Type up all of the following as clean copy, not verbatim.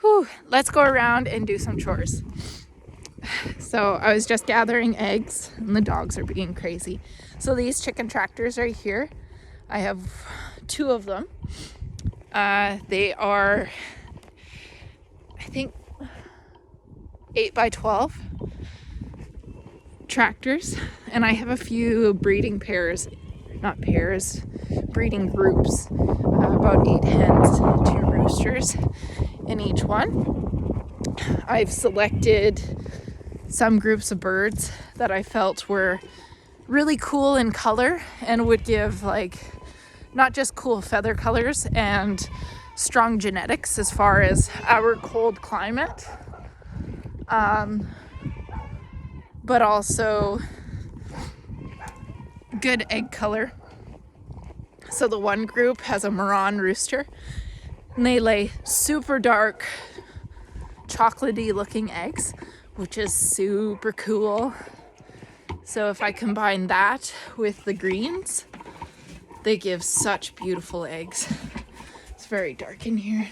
Whew, let's go around and do some chores. So I was just gathering eggs and the dogs are being crazy. So these chicken tractors right here, I have 2 of them. They are, I think, 8x12 tractors, and I have a few breeding breeding groups, about 8 hens, 2 roosters in each one. I've selected some groups of birds that I felt were really cool in color and would give not just cool feather colors and strong genetics as far as our cold climate, but also good egg color. So the one group has a Marron rooster, and they lay super dark, chocolatey looking eggs, which is super cool. So if I combine that with the greens, they give such beautiful eggs. It's very dark in here.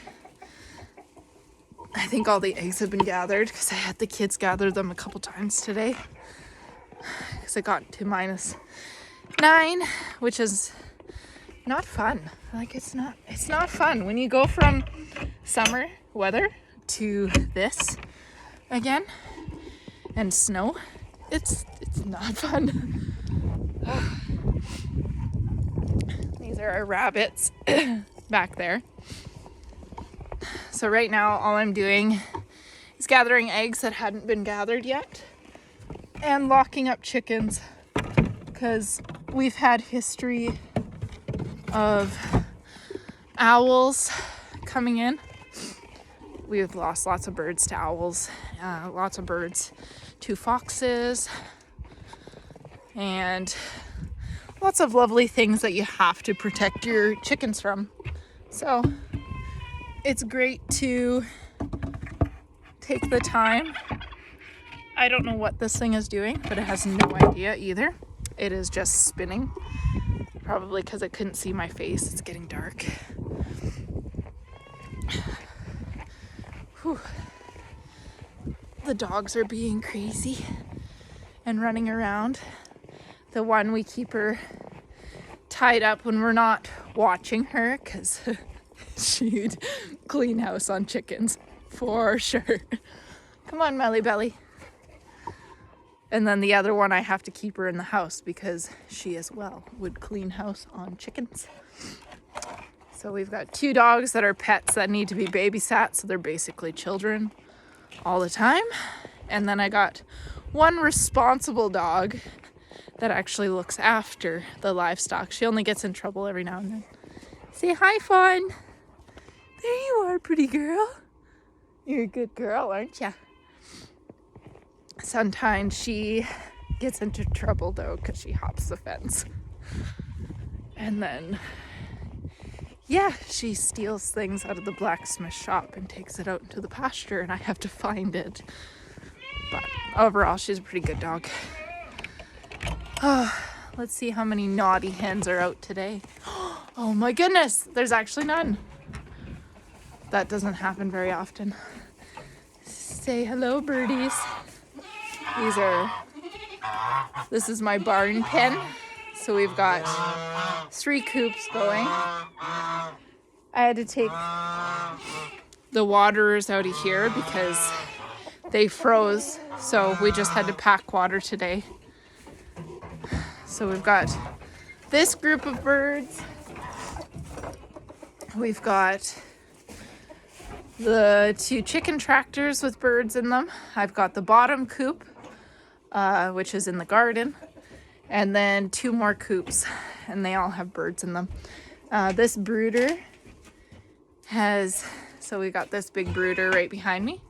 I think all the eggs have been gathered because I had the kids gather them a couple times today. Because I got to -9, which is not fun. It's not fun when you go from summer weather to this again and snow. It's not fun. These are our rabbits back there. So right now all I'm doing is gathering eggs that hadn't been gathered yet and locking up chickens, because we've had history of owls coming in. We've lost lots of birds to owls, lots of birds to foxes, and lots of lovely things that you have to protect your chickens from. So it's great to take the time. I don't know what this thing is doing, but it has no idea either. It is just spinning. Probably because I couldn't see my face. It's getting dark. Whew. The dogs are being crazy and running around. The one, we keep her tied up when we're not watching her, because she'd clean house on chickens for sure. Come on, Melly Belly. And then the other one, I have to keep her in the house because she as well would clean house on chickens. So we've got 2 dogs that are pets that need to be babysat, so they're basically children all the time. And then I got 1 responsible dog that actually looks after the livestock. She only gets in trouble every now and then. Say hi, Fawn. There you are, pretty girl. You're a good girl, aren't ya? Sometimes she gets into trouble though because she hops the fence. And then, she steals things out of the blacksmith shop and takes it out into the pasture, and I have to find it. But overall, she's a pretty good dog. Let's see how many naughty hens are out today. Oh my goodness, there's actually none. That doesn't happen very often. Say hello, birdies. This is my barn pen. So we've got 3 coops going. I had to take the waterers out of here because they froze. So we just had to pack water today. So we've got this group of birds. We've got the 2 chicken tractors with birds in them. I've got the bottom coop, which is in the garden, and then 2 more coops, and they all have birds in them. This brooder so we got this big brooder right behind me.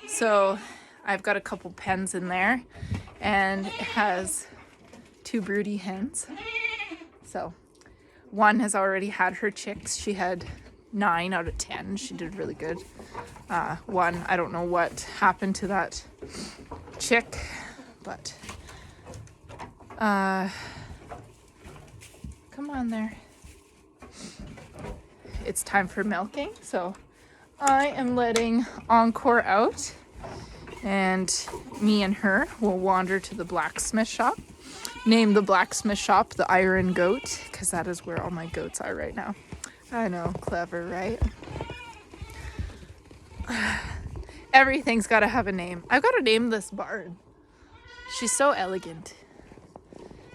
So I've got a couple pens in there, and it has 2 broody hens. So one has already had her chicks. She had 9 out of 10. She did really good. One, I don't know what happened to that chick, but come on there. It's time for milking, so I am letting Encore out, and me and her will wander to the blacksmith shop. Name the blacksmith shop the Iron Goat, because that is where all my goats are right now. I know, clever, right? Everything's got to have a name. I've got to name this barn. She's so elegant.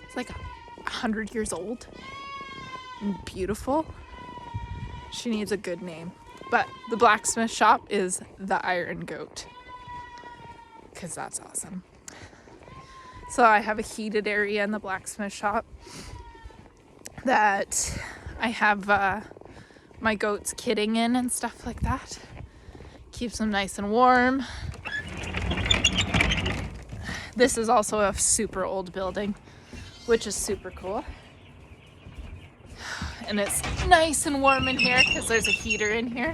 It's like 100 years old and beautiful. She needs a good name. But the blacksmith shop is the Iron Goat, because that's awesome. So I have a heated area in the blacksmith shop that I have my goats kidding in and stuff like that. Keeps them nice and warm. This is also a super old building, which is super cool. And it's nice and warm in here because there's a heater in here.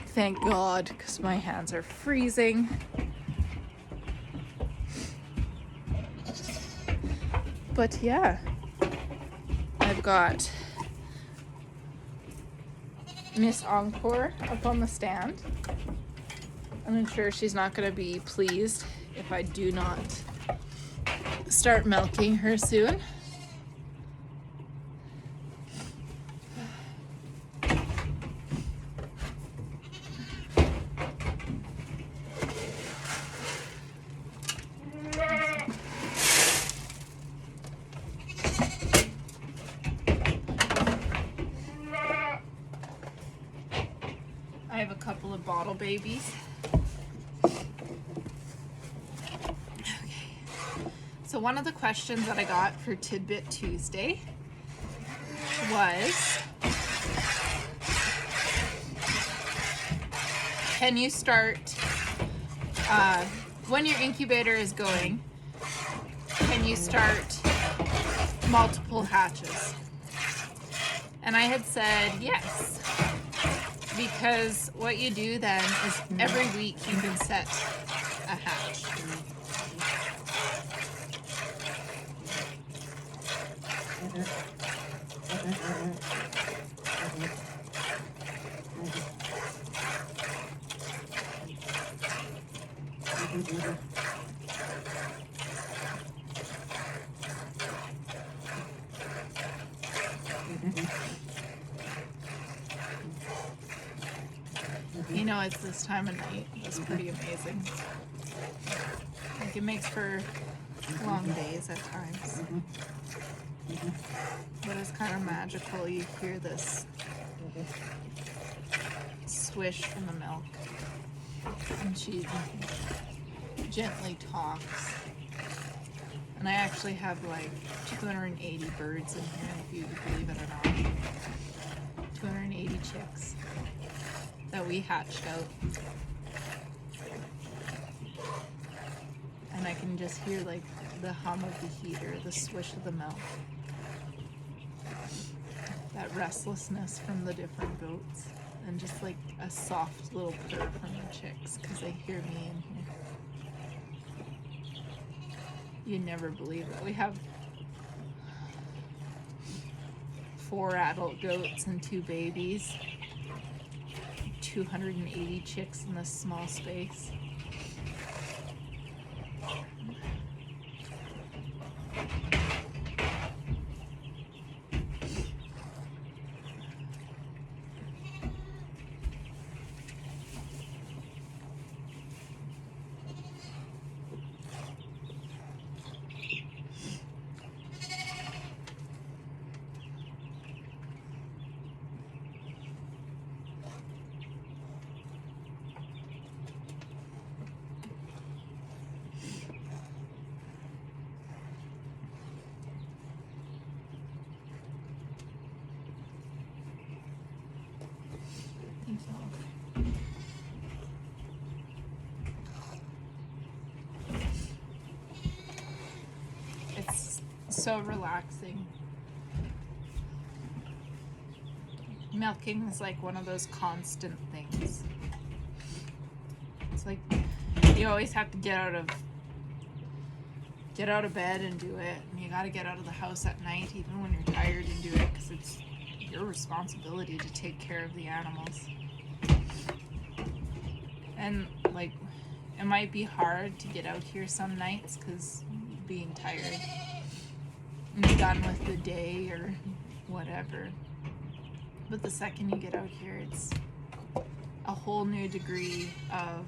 Thank God, because my hands are freezing. But yeah, I've got Miss Encore up on the stand. I'm sure she's not going to be pleased if I do not start milking her soon. I have a couple of bottle babies. So one of the questions that I got for Tidbit Tuesday was, can you start, when your incubator is going, can you start multiple hatches? And I had said yes, because what you do then is every week you can set a hatch. You know, it's this time of night. It's pretty amazing. Like, it makes for long days at times. But it's kind of magical. You hear this swish from the milk. And she gently talks. And I actually have like 280 birds in here, if you believe it or not. 280 chicks that we hatched out. And I can just hear like the hum of the heater, the swish of the milk. That restlessness from the different goats. And just like a soft little purr from the chicks because they hear me in here. You never believe that. We have 4 adult goats and 2 babies. 280 chicks in this small space. It's so relaxing. Milking is like one of those constant things. It's like you always have to get out of bed and do it, and you got to get out of the house at night even when you're tired and do it because it's your responsibility to take care of the animals. And like, it might be hard to get out here some nights because being tired and done with the day or whatever. But the second you get out here, it's a whole new degree of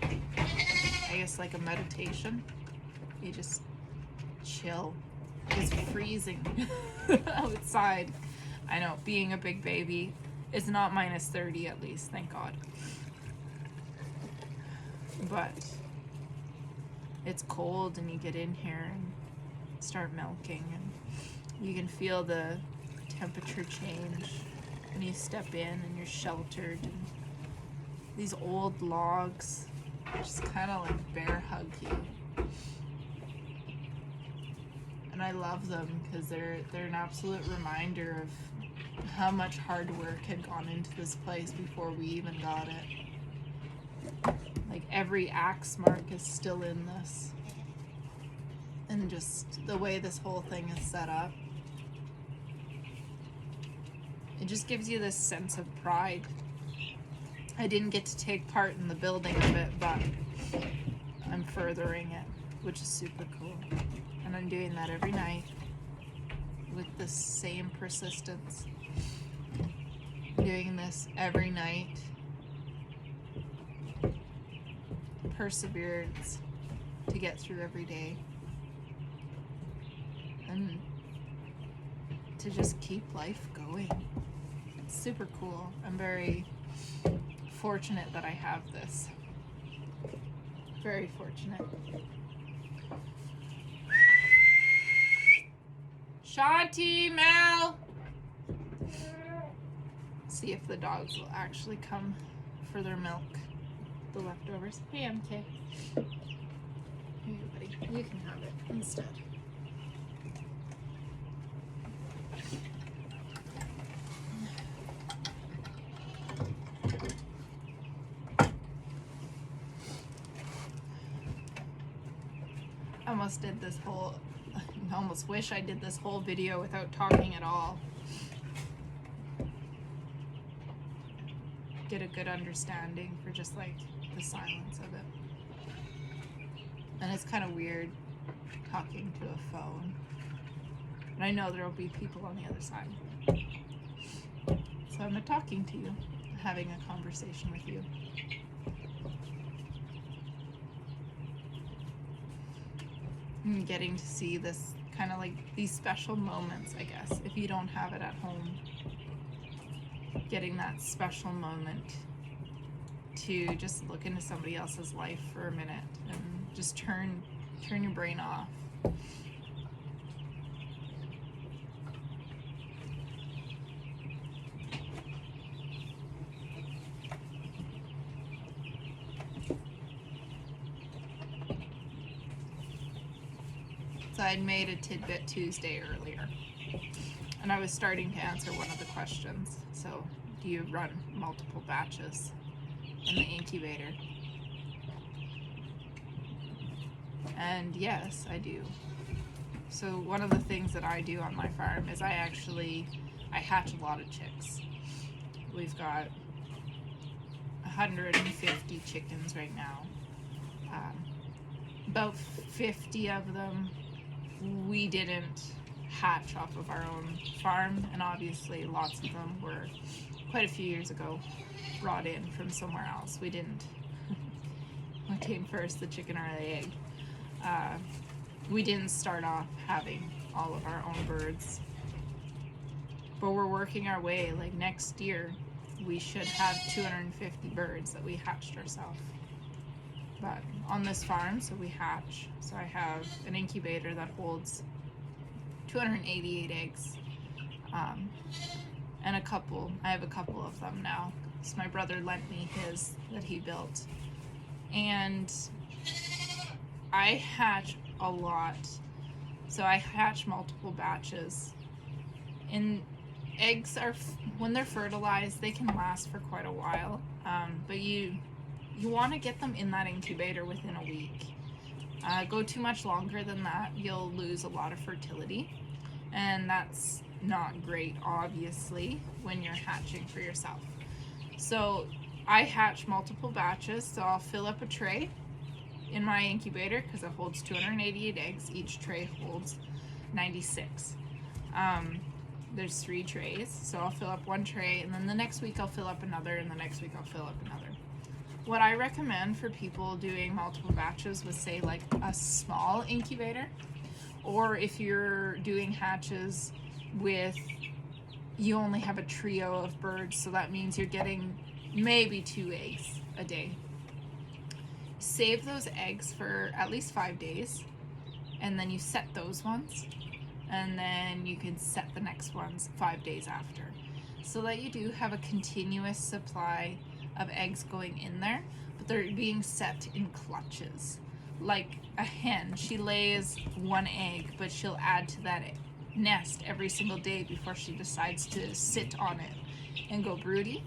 I guess like a meditation. You just chill. It's freezing outside. I know, being a big baby, it's not minus 30 at least, thank God. But it's cold and you get in here and start milking and you can feel the temperature change when you step in and you're sheltered. And these old logs just kind of like bear hug you. And I love them because they're an absolute reminder of how much hard work had gone into this place before we even got it. Like every axe mark is still in this. And just the way this whole thing is set up, it just gives you this sense of pride. I didn't get to take part in the building of it, but I'm furthering it, which is super cool. And I'm doing that every night with the same persistence. Doing this every night. Perseverance to get through every day. And to just keep life going. It's super cool. I'm very fortunate that I have this. Very fortunate. Shanti, Mel! See if the dogs will actually come for their milk. The leftovers. Hey, MK. Here you go, buddy. You can have it instead. I almost wish I did this whole video without talking at all. Get a good understanding for just like the silence of it. And it's kind of weird talking to a phone. And I know there will be people on the other side. So I'm talking to you, having a conversation with you. And getting to see this kind of like these special moments, I guess, if you don't have it at home. Getting that special moment to just look into somebody else's life for a minute and just turn your brain off. So I'd made a Tidbit Tuesday earlier, and I was starting to answer one of the questions. So, do you run multiple batches in the incubator? And yes, I do. So one of the things that I do on my farm is I hatch a lot of chicks. We've got 150 chickens right now. About 50 of them we didn't hatch off of our own farm, and obviously lots of them were quite a few years ago brought in from somewhere else. We didn't what came first, the chicken or the egg? We didn't start off having all of our own birds, but we're working our way. Like next year we should have 250 birds that we hatched ourselves. But on this farm, so we hatch. So I have an incubator that holds 288 eggs, and I have a couple of them now. So my brother lent me his that he built, and I hatch a lot. So I hatch multiple batches, and eggs are, when they're fertilized, they can last for quite a while, but you want to get them in that incubator within a week. Go too much longer than that, you'll lose a lot of fertility, and that's not great, obviously, when you're hatching for yourself. So I hatch multiple batches, so I'll fill up a tray in my incubator because it holds 288 eggs. Each tray holds 96. There's 3 trays, so I'll fill up one tray, and then the next week I'll fill up another, and the next week I'll fill up another. What I recommend for people doing multiple batches with, say, like a small incubator, or if you're doing hatches with, you only have a trio of birds, so that means you're getting maybe 2 eggs a day. Save those eggs for at least 5 days, and then you set those ones, and then you can set the next ones 5 days after, so that you do have a continuous supply of eggs going in there, but they're being set in clutches. Like a hen, she lays 1 egg, but she'll add to that nest every single day before she decides to sit on it and go broody.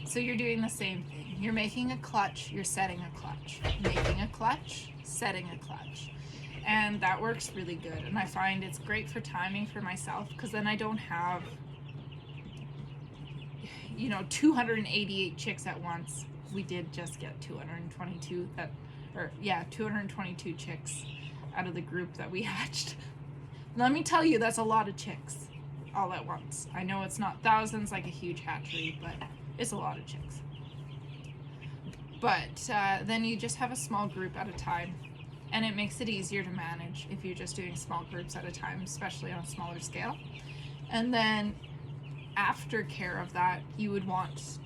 So you're doing the same thing. You're making a clutch, you're setting a clutch, making a clutch, setting a clutch. And that works really good. And I find it's great for timing for myself, because then I don't have, 288 chicks at once. We did just get 222 222 chicks out of the group that we hatched. Let me tell you, that's a lot of chicks all at once. I know it's not thousands like a huge hatchery, but it's a lot of chicks. But then you just have a small group at a time, and it makes it easier to manage if you're just doing small groups at a time, especially on a smaller scale. And then after care of that, you would want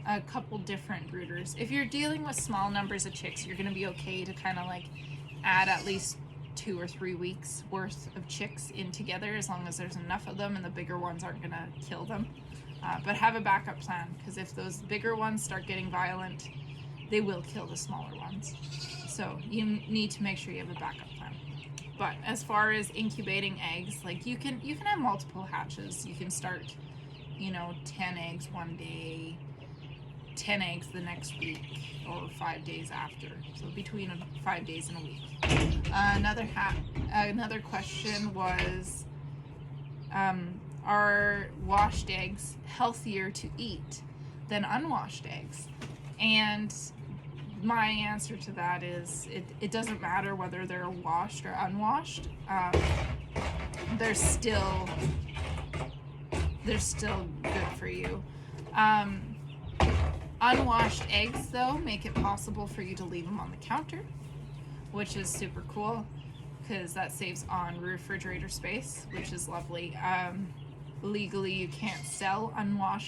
a couple different brooders. If you're dealing with small numbers of chicks, you're going to be okay to kind of like add at least 2 or 3 weeks worth of chicks in together, as long as there's enough of them and the bigger ones aren't going to kill them. But have a backup plan, because if those bigger ones start getting violent, they will kill the smaller ones. So you need to make sure you have a backup plan. But as far as incubating eggs, like you can have multiple hatches. You can start 10 eggs one day, 10 eggs the next week, or 5 days after. So between 5 days and a week. Another question was, are washed eggs healthier to eat than unwashed eggs? And my answer to that is it doesn't matter whether they're washed or unwashed. They're still good for you. Unwashed eggs, though, make it possible for you to leave them on the counter, which is super cool, because that saves on refrigerator space, which is lovely. Legally, you can't sell unwashed